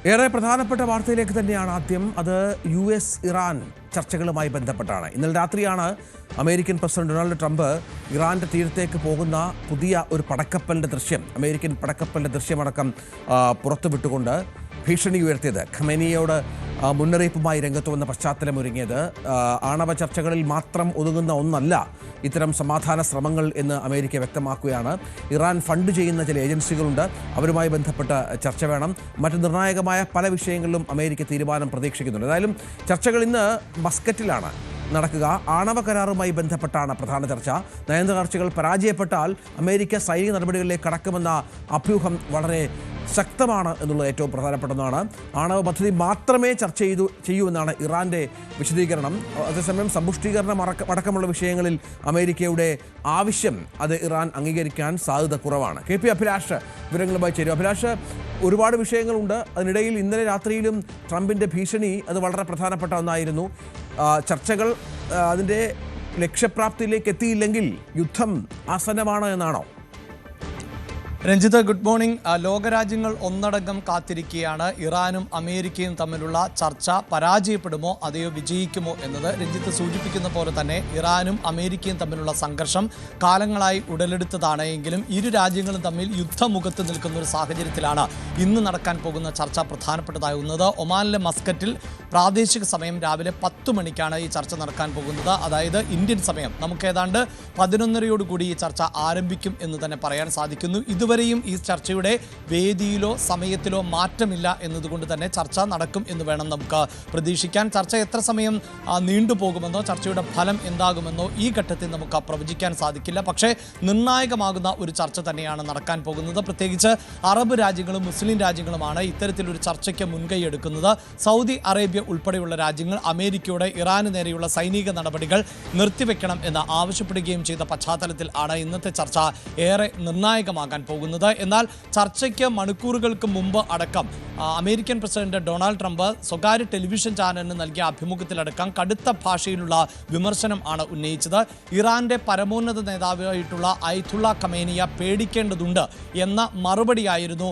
ഏറെ പ്രധാനപ്പെട്ട വാർത്തയിലേക്ക് തന്നെയാണ് ആദ്യം. അത് US ഇറാൻ ചർച്ചകളുമായി ബന്ധപ്പെട്ടാണ്. ഇന്നലെ രാത്രിയാണ് അമേരിക്കൻ പ്രസിഡന്റ് ഡൊണാൾഡ് ട്രംപ് ഇറാന്റെ തീരത്തേക്ക് പോകുന്ന പുതിയ ഒരു പടക്കപ്പലിന്റെ ദൃശ്യം, അമേരിക്കൻ പടക്കപ്പലിന്റെ ദൃശ്യമടക്കം പുറത്തുവിട്ടുകൊണ്ട് ഭീഷണി ഉയർത്തിയത്. ഖമേനിയോട് മുന്നറിയിപ്പുമായി രംഗത്ത് വന്ന പശ്ചാത്തലം ഒരുങ്ങിയത്. ആണവ ചർച്ചകളിൽ മാത്രം ഒതുങ്ങുന്ന ഒന്നല്ല ഇത്തരം സമാധാന ശ്രമങ്ങൾ എന്ന് അമേരിക്ക വ്യക്തമാക്കുകയാണ്. ഇറാൻ ഫണ്ട് ചെയ്യുന്ന ചില ഏജൻസികളുണ്ട്, അവരുമായി ബന്ധപ്പെട്ട ചർച്ച വേണം. മറ്റ് നിർണായകമായ പല വിഷയങ്ങളിലും അമേരിക്ക തീരുമാനം പ്രതീക്ഷിക്കുന്നുണ്ട്. ഏതായാലും ചർച്ചകൾ ഇന്ന് മസ്കറ്റിലാണ് നടക്കുക. ആണവ കരാറുമായി ബന്ധപ്പെട്ടാണ് പ്രധാന ചർച്ച. നയതന്ത്ര ചർച്ചകൾ പരാജയപ്പെട്ടാൽ അമേരിക്ക സൈനിക നടപടികളിലേക്ക് കടക്കുമെന്ന അഭ്യൂഹം വളരെ ശക്തമാണ് എന്നുള്ളത് ഏറ്റവും പ്രധാനപ്പെട്ടതാണ്. ആണവ പദ്ധതി മാത്രമേ ചർച്ച ചെയ്യൂ എന്നാണ് ഇറാന്റെ വിശദീകരണം. അതേസമയം സമ്പുഷ്ടീകരണം അടക്കമുള്ള വിഷയങ്ങളിൽ അമേരിക്കയുടെ ആവശ്യം അത് ഇറാൻ അംഗീകരിക്കാൻ സാധ്യത കുറവാണ്. KP അഭിലാഷ് വിവരങ്ങളുമായി ചേരും. അഭിലാഷ്, ഒരുപാട് വിഷയങ്ങളുണ്ട്. അതിനിടയിൽ ഇന്നലെ രാത്രിയിലും ട്രംപിന്റെ ഭീഷണി അത് വളരെ പ്രധാനപ്പെട്ട ഒന്നായിരുന്നു. ചർച്ചകൾ അതിൻ്റെ ലക്ഷ്യപ്രാപ്തിയിലേക്ക് എത്തിയില്ലെങ്കിൽ യുദ്ധം ആസന്നമാണ് എന്നാണോ? Ranjith, good morning. ലോകരാജ്യങ്ങൾ ഒന്നടങ്കം കാത്തിരിക്കുകയാണ് ഇറാനും അമേരിക്കയും തമ്മിലുള്ള ചർച്ച പരാജയപ്പെടുമോ അതെയോ വിജയിക്കുമോ എന്നത്. രഞ്ജിത്ത് സൂചിപ്പിക്കുന്ന പോലെ തന്നെ ഇറാനും അമേരിക്കയും തമ്മിലുള്ള സംഘർഷം കാലങ്ങളായി ഉടലെടുത്തതാണ്. എങ്കിലും ഇരു രാജ്യങ്ങളും തമ്മിൽ യുദ്ധമുഖത്ത് നിൽക്കുന്ന ഒരു സാഹചര്യത്തിലാണ് ഇന്ന് നടക്കാൻ പോകുന്ന ചർച്ച പ്രധാനപ്പെട്ടതാകുന്നത്. ഒമാനിലെ മസ്കറ്റിൽ പ്രാദേശിക സമയം രാവിലെ 10 മണിക്കാണ് ഈ ചർച്ച നടക്കാൻ പോകുന്നത്. അതായത് ഇന്ത്യൻ സമയം നമുക്ക് ഏതാണ്ട് 11:30 ഈ ചർച്ച ആരംഭിക്കും എന്ന് തന്നെ പറയാൻ സാധിക്കുന്നു. ഇതുവരെയും ഈ ചർച്ചയുടെ വേദിയിലോ സമയത്തിലോ മാറ്റമില്ല എന്നതുകൊണ്ട് തന്നെ ചർച്ച നടക്കും എന്ന് വേണം നമുക്ക് പ്രതീക്ഷിക്കാൻ. ചർച്ച എത്ര സമയം നീണ്ടുപോകുമെന്നോ ചർച്ചയുടെ ഫലം എന്താകുമെന്നോ ഈ ഘട്ടത്തിൽ നമുക്ക് പ്രവചിക്കാൻ സാധിക്കില്ല. പക്ഷേ നിർണായകമാകുന്ന ഒരു ചർച്ച തന്നെയാണ് നടക്കാൻ പോകുന്നത്. പ്രത്യേകിച്ച് അറബ് രാജ്യങ്ങളും മുസ്ലിം രാജ്യങ്ങളുമാണ് ഇത്തരത്തിലൊരു ചർച്ചയ്ക്ക് മുൻകൈ എടുക്കുന്നത്. സൗദി അറേബ്യ ഉൾപ്പെടെയുള്ള രാജ്യങ്ങൾ അമേരിക്കയുടെ ഇറാന് നേരെയുള്ള സൈനിക നടപടികൾ നിർത്തിവെക്കണം എന്ന് ആവശ്യപ്പെടുകയും ചെയ്ത പശ്ചാത്തലത്തിൽ ആണ് ഇന്നത്തെ ചർച്ച ഏറെ നിർണായകമാകാൻ പോകുന്നത്. എന്നാൽ ചർച്ചയ്ക്ക് മണിക്കൂറുകൾക്ക് മുമ്പ് അടക്കം അമേരിക്കൻ പ്രസിഡന്റ് ഡൊണാൾഡ് ട്രംപ് സ്വകാര്യ ടെലിവിഷൻ ചാനലിന് നൽകിയ അഭിമുഖത്തിലടക്കം കടുത്ത ഭാഷയിലുള്ള വിമർശനം ആണ് ഉന്നയിച്ചത്. ഇറാന്റെ പരമോന്നത നേതാവായിട്ടുള്ള അയതുള്ള ഖമേനിയെ പേടിക്കേണ്ടതുണ്ട് എന്ന മറുപടിയായിരുന്നു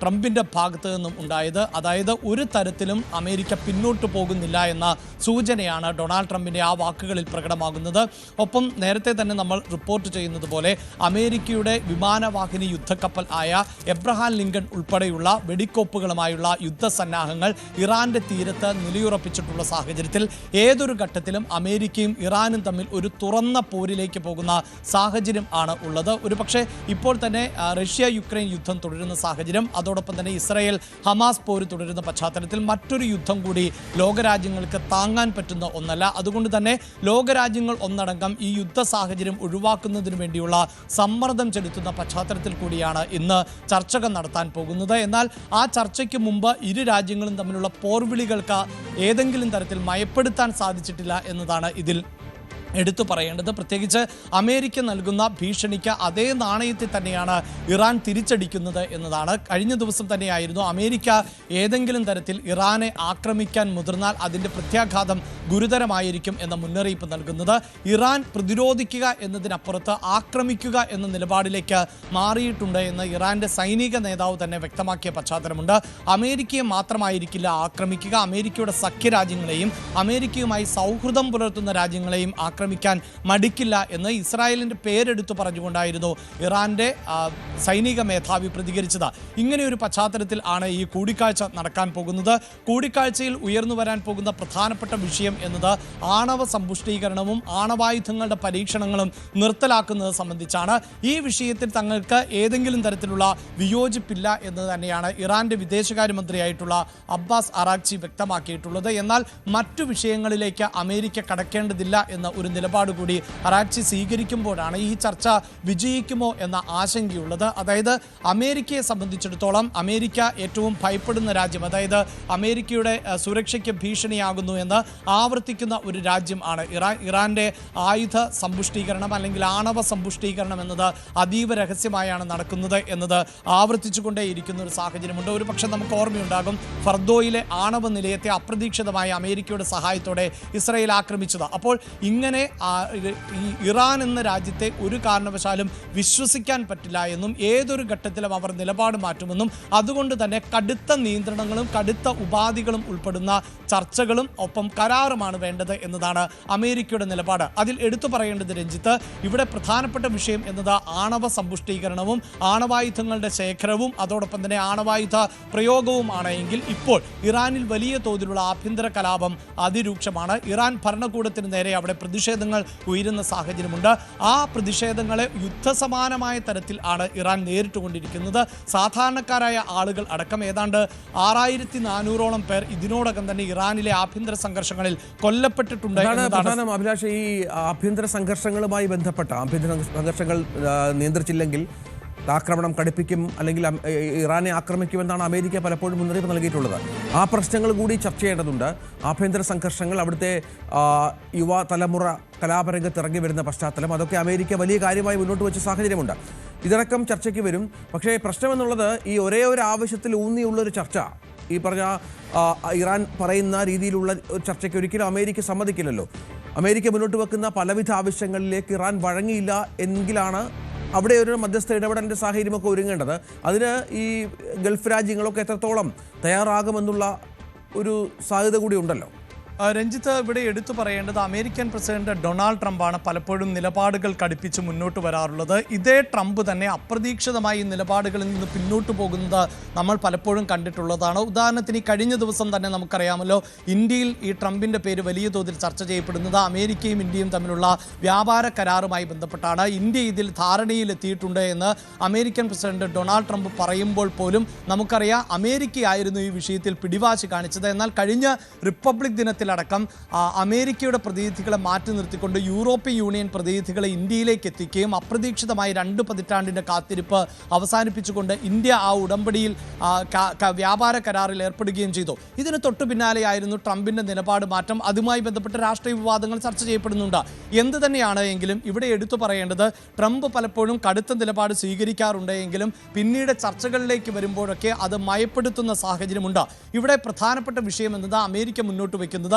ട്രംപിന്റെ ഭാഗത്തു നിന്നും ഉണ്ടായത്. അതായത് ഒരു തരത്തിലും അമേരിക്ക പിന്നോട്ട് പോകുന്നില്ല എന്ന സൂചനയാണ് ഡൊണാൾഡ് ട്രംപിന്റെ ആ വാക്കുകളിൽ പ്രകടമാകുന്നത്. ഒപ്പം നേരത്തെ തന്നെ നമ്മൾ റിപ്പോർട്ട് ചെയ്യുന്നത് പോലെ അമേരിക്കയുടെ വിമാനവാഹിനി യുദ്ധക്കപ്പൽ ആയ എബ്രഹാം ലിങ്കൺ ഉൾപ്പെടെയുള്ള വെടിക്കോപ്പുകളുമായുള്ള യുദ്ധസന്നാഹങ്ങൾ ഇറാന്റെ തീരത്ത് നിലയുറപ്പിച്ചിട്ടുള്ള സാഹചര്യത്തിൽ ഏതൊരു ഘട്ടത്തിലും അമേരിക്കയും ഇറാനും തമ്മിൽ ഒരു തുറന്ന പോരിലേക്ക് പോകുന്ന സാഹചര്യം ആണ് ഉള്ളത്. ഒരു പക്ഷേ ഇപ്പോൾ തന്നെ റഷ്യ യുക്രൈൻ യുദ്ധം തുടരുന്ന സാഹചര്യം, അതോടൊപ്പം തന്നെ ഇസ്രായേൽ ഹമാസ് പോര് തുടരുന്ന പശ്ചാത്തലത്തിൽ മറ്റൊരു യുദ്ധം കൂടി ലോകരാജ്യങ്ങൾക്ക് താങ്ങാൻ പറ്റുന്ന ഒന്നല്ല. അതുകൊണ്ട് തന്നെ ലോകരാജ്യങ്ങൾ ഒന്നടങ്കം ഈ യുദ്ധ സാഹചര്യം ഒഴിവാക്കുന്നതിന് വേണ്ടിയുള്ള സമ്മർദ്ദം ചെലുത്തുന്ന പശ്ചാത്തലത്തിൽ കൂടിയാണ് ഇന്ന് ചർച്ചകൾ നടത്താൻ പോകുന്നത്. എന്നാൽ ആ ചർച്ചയ്ക്ക് മുമ്പ് ഇരു രാജ്യങ്ങളും തമ്മിലുള്ള പോർവിളികൾക്ക് ഏതെങ്കിലും തരത്തിൽ മയപ്പെടുത്താൻ സാധിച്ചിട്ടില്ല എന്നതാണ് ഇതിൽ എടുത്തു പറയേണ്ടത്. പ്രത്യേകിച്ച് അമേരിക്ക നൽകുന്ന ഭീഷണിക്ക് അതേ നാണയത്തിൽ തന്നെയാണ് ഇറാൻ തിരിച്ചടിക്കുന്നത് എന്നതാണ്. കഴിഞ്ഞ ദിവസം തന്നെയായിരുന്നു അമേരിക്ക ഏതെങ്കിലും തരത്തിൽ ഇറാനെ ആക്രമിക്കാൻ മുതിർന്നാൽ അതിൻ്റെ പ്രത്യാഘാതം ഗുരുതരമായിരിക്കും എന്ന മുന്നറിയിപ്പ് നൽകുന്നത്. ഇറാൻ പ്രതിരോധിക്കുക എന്നതിനപ്പുറത്ത് ആക്രമിക്കുക എന്ന നിലപാടിലേക്ക് മാറിയിട്ടുണ്ട് എന്ന് ഇറാന്റെ സൈനിക നേതാവ് തന്നെ വ്യക്തമാക്കിയ പശ്ചാത്തലമുണ്ട്. അമേരിക്കയെ മാത്രമായിരിക്കില്ല ആക്രമിക്കുക, അമേരിക്കയുടെ സഖ്യരാജ്യങ്ങളെയും അമേരിക്കയുമായി സൗഹൃദം പുലർത്തുന്ന രാജ്യങ്ങളെയും ആക്രമിക്കാൻ മടിക്കില്ല എന്ന് ഇസ്രായേലിന്റെ പേരെടുത്തു പറഞ്ഞുകൊണ്ടായിരുന്നു ഇറാന്റെ സൈനിക മേധാവി പ്രതികരിച്ചത്. ഇങ്ങനെയൊരു പശ്ചാത്തലത്തിൽ ആണ് ഈ കൂടിക്കാഴ്ച നടക്കാൻ പോകുന്നത്. കൂടിക്കാഴ്ചയിൽ ഉയർന്നു വരാൻ പോകുന്ന പ്രധാനപ്പെട്ട വിഷയം എന്നത് ആണവ സമ്പുഷ്ടീകരണവും ആണവായുധങ്ങളുടെ പരീക്ഷണങ്ങളും നിർത്തലാക്കുന്നത് സംബന്ധിച്ചാണ്. ഈ വിഷയത്തിൽ തങ്ങൾക്ക് ഏതെങ്കിലും തരത്തിലുള്ള വിയോജിപ്പില്ല എന്ന് തന്നെയാണ് ഇറാന്റെ വിദേശകാര്യമന്ത്രിയായിട്ടുള്ള അബ്ബാസ് അറാഗ്ചി വ്യക്തമാക്കിയിട്ടുള്ളത്. എന്നാൽ മറ്റു വിഷയങ്ങളിലേക്ക് അമേരിക്ക കടക്കേണ്ടതില്ല എന്ന ഒരു നിലപാട് കൂടി അറാഗ്ചി സ്വീകരിക്കുമ്പോഴാണ് ഈ ചർച്ച വിജയിക്കുമോ എന്ന ആശങ്കയുള്ളത്. അതായത് അമേരിക്കയെ സംബന്ധിച്ചിടത്തോളം അമേരിക്ക ഏറ്റവും ഭയപ്പെടുന്ന രാജ്യം, അതായത് അമേരിക്കയുടെ സുരക്ഷയ്ക്ക് ഭീഷണിയാകുന്നു എന്ന് ആവർത്തിക്കുന്ന ഒരു രാജ്യം ആണ് ഇറാൻ. ഇറാന്റെ ആയുധ സമ്പുഷ്ടീകരണം അല്ലെങ്കിൽ ആണവ സമ്പുഷ്ടീകരണം എന്നത് അതീവ രഹസ്യമായാണ് നടക്കുന്നത് എന്നത് ആവർത്തിച്ചുകൊണ്ടേയിരിക്കുന്ന ഒരു സാഹചര്യമുണ്ട്. ഒരു പക്ഷേ നമുക്ക് ഓർമ്മയുണ്ടാകും ഫർദോയിലെ ആണവ നിലയത്തെ അപ്രതീക്ഷിതമായ അമേരിക്കയുടെ സഹായത്തോടെ ഇസ്രായേൽ ആക്രമിച്ചത്. അപ്പോൾ ഇങ്ങനെ അങ്ങനെ ഈ ഇറാൻ എന്ന രാജ്യത്തെ ഒരു കാരണവശാലും വിശ്വസിക്കാൻ പറ്റില്ല എന്നും ഏതൊരു ഘട്ടത്തിലും അവർ നിലപാട് മാറ്റുമെന്നും അതുകൊണ്ട് തന്നെ കടുത്ത നിയന്ത്രണങ്ങളും കടുത്ത ഉപാധികളും ഉൾപ്പെടുന്ന ചർച്ചകളും ഒപ്പം കരാറുമാണ് വേണ്ടത് എന്നതാണ് അമേരിക്കയുടെ നിലപാട്. അതിൽ എടുത്തു പറയേണ്ടത് രഞ്ജിത്ത്, ഇവിടെ പ്രധാനപ്പെട്ട വിഷയം എന്നത് ആണവ സമ്പുഷ്ടീകരണവും ആണവായുധങ്ങളുടെ ശേഖരവും അതോടൊപ്പം തന്നെ ആണവായുധ പ്രയോഗവുമാണ് എങ്കിൽ ഇപ്പോൾ ഇറാനിൽ വലിയ തോതിലുള്ള ആഭ്യന്തര കലാപം അതിരൂക്ഷമാണ്. ഇറാൻ ഭരണകൂടത്തിന് നേരെ അവിടെ പ്രതിഷേധങ്ങൾ ഉയരുന്ന സാഹചര്യമുണ്ട്. ആ പ്രതിഷേധങ്ങളെ യുദ്ധസമാനമായ തരത്തിൽ ആണ് ഇറാൻ നേരിട്ടുകൊണ്ടിരിക്കുന്നത്. സാധാരണക്കാരായ ആളുകൾ അടക്കം ഏതാണ്ട് 6400ഓളം പേർ ഇതിനോടകം തന്നെ ഇറാനിലെ ആഭ്യന്തര സംഘർഷങ്ങളിൽ കൊല്ലപ്പെട്ടിട്ടുണ്ട് എന്നതാണ്. അഭിലാഷ്, ഈ ആഭ്യന്തര സംഘർഷങ്ങളുമായി ബന്ധപ്പെട്ട ആഭ്യന്തര സംഘർഷങ്ങൾ നിയന്ത്രിച്ചില്ലെങ്കിൽ ആക്രമണം കടുപ്പിക്കും, അല്ലെങ്കിൽ ഇറാനെ ആക്രമിക്കുമെന്നാണ് അമേരിക്ക പലപ്പോഴും മുന്നറിയിപ്പ് നൽകിയിട്ടുള്ളത്. ആ പ്രശ്നങ്ങൾ കൂടി ചർച്ച ചെയ്യേണ്ടതുണ്ട്. ആഭ്യന്തര സംഘർഷങ്ങൾ, അവിടുത്തെ യുവ തലമുറ കലാപരംഗത്ത് ഇറങ്ങി വരുന്ന പശ്ചാത്തലം, അതൊക്കെ അമേരിക്ക വലിയ കാര്യമായി മുന്നോട്ട് വെച്ച സാഹചര്യമുണ്ട്. ഇതിനടക്കം ചർച്ചയ്ക്ക് വരും. പക്ഷേ പ്രശ്നമെന്നുള്ളത് ഈ ഒരേ ഒരു ആവശ്യത്തിൽ ഊന്നിയുള്ളൊരു ചർച്ച, ഈ പറഞ്ഞ ഇറാൻ പറയുന്ന രീതിയിലുള്ള ഒരു ചർച്ചയ്ക്ക് ഒരിക്കലും അമേരിക്ക സമ്മതിക്കില്ലല്ലോ. അമേരിക്ക മുന്നോട്ട് വെക്കുന്ന പലവിധ ആവശ്യങ്ങളിലേക്ക് ഇറാൻ വഴങ്ങിയില്ല എങ്കിലാണ് അവിടെ ഒരു മധ്യസ്ഥ ഇടപെടലിൻ്റെ സാഹചര്യമൊക്കെ ഒരുങ്ങേണ്ടത്. അതിന് ഈ ഗൾഫ് രാജ്യങ്ങളൊക്കെ എത്രത്തോളം തയ്യാറാകുമെന്നുള്ള ഒരു സാധ്യത കൂടി ഉണ്ടല്ലോ. രഞ്ജിത്ത്, ഇവിടെ എടുത്തു പറയേണ്ടത് അമേരിക്കൻ പ്രസിഡന്റ് ഡൊണാൾഡ് ട്രംപാണ് പലപ്പോഴും നിലപാടുകൾ കടുപ്പിച്ച് മുന്നോട്ട് വരാറുള്ളത്. ഇതേ ട്രംപ് തന്നെ അപ്രതീക്ഷിതമായി നിലപാടുകളിൽ നിന്ന് പിന്നോട്ട് പോകുന്നത് നമ്മൾ പലപ്പോഴും കണ്ടിട്ടുള്ളതാണ്. ഉദാഹരണത്തിന് ഈ കഴിഞ്ഞ ദിവസം തന്നെ നമുക്കറിയാമല്ലോ, ഇന്ത്യയിൽ ഈ ട്രംപിൻ്റെ പേര് വലിയ തോതിൽ ചർച്ച ചെയ്യപ്പെടുന്നത് അമേരിക്കയും ഇന്ത്യയും തമ്മിലുള്ള വ്യാപാര കരാറുമായി ബന്ധപ്പെട്ടാണ്. ഇന്ത്യ ഇതിൽ ധാരണയിലെത്തിയിട്ടുണ്ട് എന്ന് അമേരിക്കൻ പ്രസിഡന്റ് ഡൊണാൾഡ് ട്രംപ് പറയുമ്പോൾ പോലും നമുക്കറിയാം അമേരിക്കയായിരുന്നു ഈ വിഷയത്തിൽ പിടിവാശി കാണിച്ചത്. എന്നാൽ കഴിഞ്ഞ റിപ്പബ്ലിക് ദിനത്തിൽ അടക്കം അമേരിക്കയുടെ പ്രതിനിധികളെ മാറ്റി നിർത്തിക്കൊണ്ട് യൂറോപ്യൻ യൂണിയൻ പ്രതിനിധികളെ ഇന്ത്യയിലേക്ക് എത്തിക്കുകയും അപ്രതീക്ഷിതമായി 2 പതിറ്റാണ്ടിൻ്റെ കാത്തിരിപ്പ് അവസാനിപ്പിച്ചുകൊണ്ട് ഇന്ത്യ ആ ഉടമ്പടിയിൽ വ്യാപാര കരാറിൽ ഏർപ്പെടുകയും ചെയ്തു. ഇതിന് തൊട്ടു പിന്നാലെയായിരുന്നു ട്രംപിൻ്റെ നിലപാട് മാറ്റം. അതുമായി ബന്ധപ്പെട്ട് രാഷ്ട്രീയ വിവാദങ്ങൾ ചർച്ച ചെയ്യപ്പെടുന്നുണ്ട്. എന്ത് തന്നെയാണ് എങ്കിലും ഇവിടെ എടുത്തു പറയേണ്ടത്, ട്രംപ് പലപ്പോഴും കടുത്ത നിലപാട് സ്വീകരിക്കാറുണ്ട് എങ്കിലും പിന്നീട് ചർച്ചകളിലേക്ക് വരുമ്പോഴൊക്കെ അത് മയപ്പെടുത്തുന്ന സാഹചര്യമുണ്ട്. ഇവിടെ പ്രധാനപ്പെട്ട വിഷയം എന്നത് അമേരിക്ക മുന്നോട്ട് വയ്ക്കുന്നത്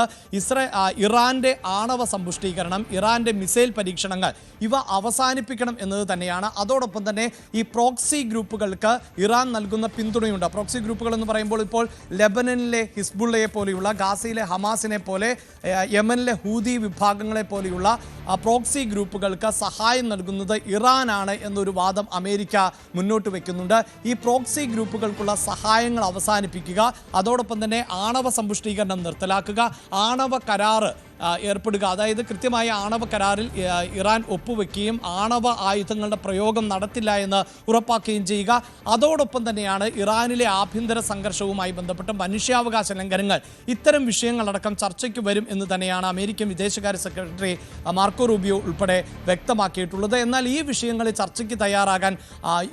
ഇറാന്റെ ആണവ സമ്പുഷ്ടീകരണം, ഇറാന്റെ മിസൈൽ പരീക്ഷണങ്ങൾ ഇവ അവസാനിപ്പിക്കണം എന്നത് തന്നെയാണ്. അതോടൊപ്പം തന്നെ ഈ പ്രോക്സി ഗ്രൂപ്പുകൾക്ക് ഇറാൻ നൽകുന്ന പിന്തുണയുണ്ട്. പ്രോക്സി ഗ്രൂപ്പുകൾ എന്ന് പറയുമ്പോൾ ഇപ്പോൾ ലെബനനിലെ ഹിസ്ബുള്ളയെ പോലെയുള്ള, ഗാസയിലെ ഹമാസിനെ പോലെ, യമനിലെ ഹൂതി വിഭാഗങ്ങളെ പോലെയുള്ള പ്രോക്സി ഗ്രൂപ്പുകൾക്ക് സഹായം നൽകുന്നത് ഇറാനാണ് എന്നൊരു വാദം അമേരിക്ക മുന്നോട്ട് വയ്ക്കുന്നുണ്ട്. ഈ പ്രോക്സി ഗ്രൂപ്പുകൾക്കുള്ള സഹായങ്ങൾ അവസാനിപ്പിക്കുക, അതോടൊപ്പം തന്നെ ആണവ സമ്പുഷ്ടീകരണം നിർത്തലാക്കുക, ആണവ കരാറ് ഏർപ്പെടുക, അതായത് കൃത്യമായ ആണവ കരാറിൽ ഇറാൻ ഒപ്പുവെക്കുകയും ആണവ ആയുധങ്ങളുടെ പ്രയോഗം നടത്തില്ല എന്ന് ഉറപ്പാക്കുകയും ചെയ്യുക. അതോടൊപ്പം തന്നെയാണ് ഇറാനിലെ ആഭ്യന്തര സംഘർഷവുമായി ബന്ധപ്പെട്ട മനുഷ്യാവകാശ ലംഘനങ്ങൾ, ഇത്തരം വിഷയങ്ങളടക്കം ചർച്ചയ്ക്ക് വരും എന്ന് തന്നെയാണ് അമേരിക്കൻ വിദേശകാര്യ സെക്രട്ടറി മാർക്കോ റൂബിയോ ഉൾപ്പെടെ വ്യക്തമാക്കിയിട്ടുള്ളത്. എന്നാൽ ഈ വിഷയങ്ങളിൽ ചർച്ചയ്ക്ക് തയ്യാറാകാൻ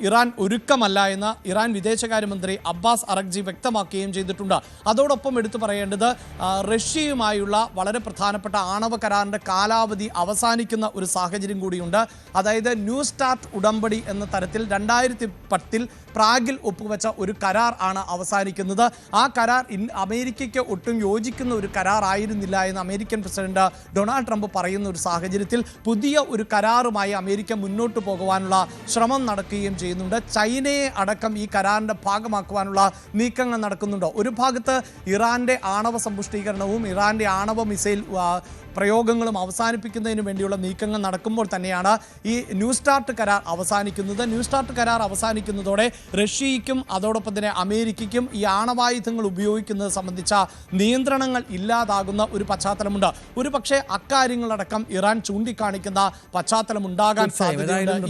ഇറാൻ ഒരുക്കമല്ല എന്ന് ഇറാൻ വിദേശകാര്യമന്ത്രി അബ്ബാസ് അറഗ്ചി വ്യക്തമാക്കുകയും ചെയ്തിട്ടുണ്ട്. അതോടൊപ്പം എടുത്തു പറയേണ്ടത് റഷ്യയുമായുള്ള വളരെ പ്രധാനപ്പെട്ട ആണവ കരാറിന്റെ കാലാവധി അവസാനിക്കുന്ന ഒരു സാഹചര്യം കൂടിയുണ്ട്. അതായത് ന്യൂ സ്റ്റാർട്ട് ഉടമ്പടി എന്ന തരത്തിൽ 2010 പ്രാഗിൽ ഒപ്പുവെച്ച ഒരു കരാർ ആണ് അവസാനിക്കുന്നത്. ആ കരാർ അമേരിക്കയ്ക്ക് ഒട്ടും യോജിക്കുന്ന ഒരു കരാർ ആയിരുന്നില്ല എന്ന് അമേരിക്കൻ പ്രസിഡന്റ് ഡൊണാൾഡ് ട്രംപ് പറയുന്ന ഒരു സാഹചര്യത്തിൽ പുതിയ ഒരു കരാറുമായി അമേരിക്ക മുന്നോട്ട് പോകുവാനുള്ള ശ്രമം നടക്കുകയും ചെയ്യുന്നുണ്ട്. ചൈനയെ അടക്കം ഈ കരാറിന്റെ ഭാഗമാക്കുവാനുള്ള നീക്കങ്ങൾ നടക്കുന്നുണ്ട്. ഒരു ഭാഗത്ത് ഇറാന്റെ ആണവ സമ്പുഷ്ടീകരണവും ഇറാന്റെ ആണവ മിസൈൽ പ്രയോഗങ്ങളും അവസാനിപ്പിക്കുന്നതിന് വേണ്ടിയുള്ള നീക്കങ്ങൾ നടക്കുമ്പോൾ തന്നെയാണ് ഈ ന്യൂ സ്റ്റാർട്ട് കരാർ അവസാനിക്കുന്നത്. ന്യൂ സ്റ്റാർട്ട് കരാർ അവസാനിക്കുന്നതോടെ റഷ്യയ്ക്കും അതോടൊപ്പം തന്നെ അമേരിക്കയ്ക്കും ഈ ആണവായുധങ്ങൾ ഉപയോഗിക്കുന്നത് സംബന്ധിച്ച നിയന്ത്രണങ്ങൾ ഇല്ലാതാകുന്ന ഒരു പശ്ചാത്തലമുണ്ട്. ഒരു പക്ഷേ അക്കാര്യങ്ങളടക്കം ഇറാൻ ചൂണ്ടിക്കാണിക്കുന്ന പശ്ചാത്തലമുണ്ടാകാൻ സാധ്യതയുണ്ട്.